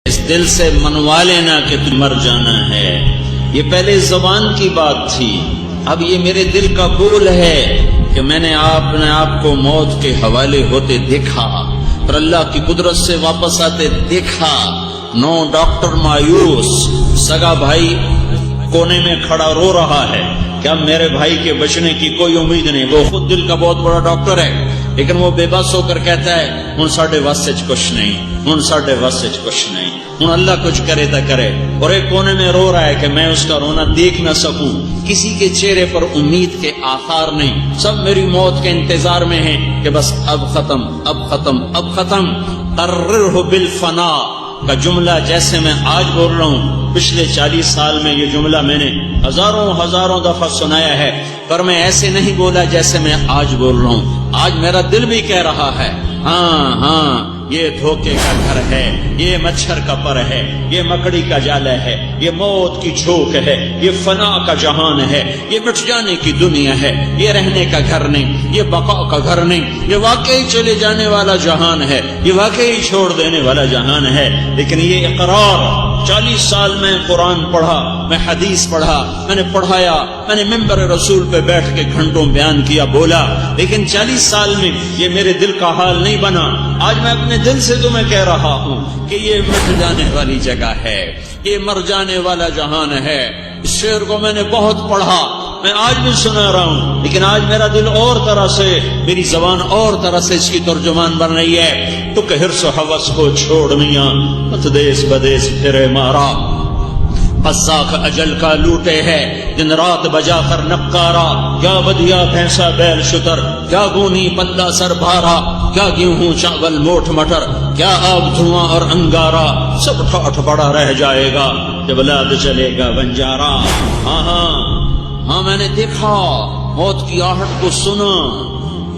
اس دل سے منوا لینا کہ تم مر جانا ہے۔ یہ پہلے زبان کی بات تھی، اب یہ میرے دل کا بول ہے کہ میں نے اپنے آپ کو موت کے حوالے ہوتے دیکھا اور اللہ کی قدرت سے واپس آتے دیکھا۔ نو ڈاکٹر مایوس، سگا بھائی کونے میں کھڑا رو رہا ہے کہ اب میرے بھائی کے بچنے کی کوئی امید نہیں۔ وہ خود دل کا بہت بڑا ڈاکٹر ہے، لیکن وہ بے بس ہو کر کہتا ہے ہن ساڈے واسطے کچھ نہیں، ہن ساڈے واسطے کچھ نہیں، ہن اللہ کچھ کرے تو کرے۔ اور ایک کونے میں رو رہا ہے کہ میں اس کا رونا دیکھ نہ سکوں، کسی کے چہرے پر امید کے آثار نہیں، سب میری موت کے انتظار میں ہیں کہ بس اب ختم، اب ختم، اب ختم۔ قررہ بالفنا کا جملہ جیسے میں آج بول رہا ہوں، پچھلے 40 سال میں یہ جملہ میں نے ہزاروں دفعہ سنایا ہے، پر میں ایسے نہیں بولا جیسے میں آج بول رہا ہوں۔ آج میرا دل بھی کہہ رہا ہے ہاں یہ دھوکے کا گھر ہے، یہ مچھر کا پر ہے، یہ مکڑی کا جال ہے، یہ موت کی جھوک ہے، یہ فنا کا جہان ہے، یہ مٹ جانے کی دنیا ہے، یہ رہنے کا گھر نہیں، یہ بقا کا گھر نہیں، یہ واقعی چلے جانے والا جہان ہے، یہ واقعی چھوڑ دینے والا جہان ہے۔ لیکن یہ اقرار 40 سال میں قرآن پڑھا، میں حدیث پڑھا، میں نے پڑھایا، میں نے ممبر رسول پہ بیٹھ کے گھنٹوں بیان کیا، بولا، لیکن 40 سال میں یہ میرے دل کا حال نہیں بنا۔ آج میں اپنے دل سے تمہیں کہہ رہا ہوں کہ یہ مٹ جانے والی جگہ ہے، یہ مر جانے والا جہان ہے۔ اس شعر کو میں نے بہت پڑھا، میں آج بھی سنا رہا ہوں، لیکن آج میرا دل اور طرح سے، میری زبان اور طرح سے اس کی ترجمان بن رہی ہے۔ تو کہ حرص و ہوس کو چھوڑ میاں، مت دیس بدیس پھرے مارا، قزاق اجل کا لوٹے ہے دن رات بجا کر نکارا۔ کیا ودیا بھینسا بیل شتر، کیا گونی پندا سر بھارا، کیا گیہوں چاول موٹ مٹر، کیا آگ دھواں اور انگارا، سب ٹھاٹھ پڑا رہ جائے گا جب لاد چلے گا بنجارا۔ ہاں میں نے دیکھا، موت کی آہٹ کو سنا،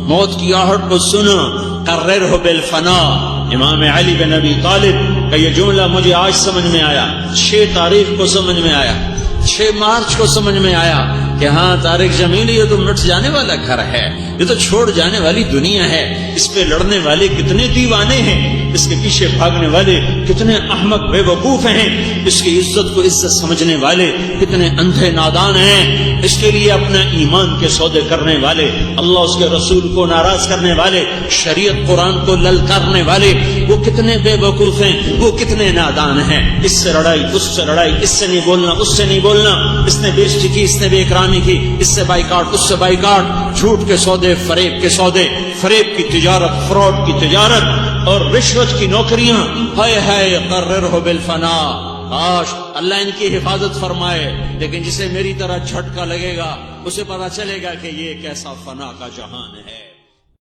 موت کی آہٹ کو سنا۔ قررہ بالفنا، امام علی بن ابی طالب کا یہ جملہ مجھے آج سمجھ میں آیا، 6 تاریخ کو سمجھ میں آیا، 6 مارچ کو سمجھ میں آیا کہ ہاں طارق جمیل، یہ تو مٹ جانے والا گھر ہے، یہ تو چھوڑ جانے والی دنیا ہے۔ اس پہ لڑنے والے کتنے دیوانے ہیں، اس کے پیچھے بھاگنے والے کتنے احمق بے وقوف ہیں، اس کی عزت کو عزت سمجھنے والے کتنے اندھے نادان ہیں، اس کے لیے اپنا ایمان کے سودے کرنے والے، اللہ اس کے رسول کو ناراض کرنے والے، شریعت قرآن کو للکارنے والے، وہ کتنے بے وقوف ہیں، وہ کتنے نادان ہیں۔ اس سے لڑائی، اس سے لڑائی، اس سے نہیں بولنا، اس سے نہیں بولنا، اس نے بےزتی کی، اس نے بے اکرامی کی، اس سے بائیکاٹ، اس سے بائیکاٹ، جھوٹ کے سودے، فریب کے سودے، فریب کی تجارت، فراڈ کی تجارت اور رشوت کی نوکریاں۔ ہائے ہائے قررہ بالفنا، کاش اللہ ان کی حفاظت فرمائے، لیکن جسے میری طرح جھٹکا لگے گا اسے پتا چلے گا کہ یہ کیسا فنا کا جہان ہے۔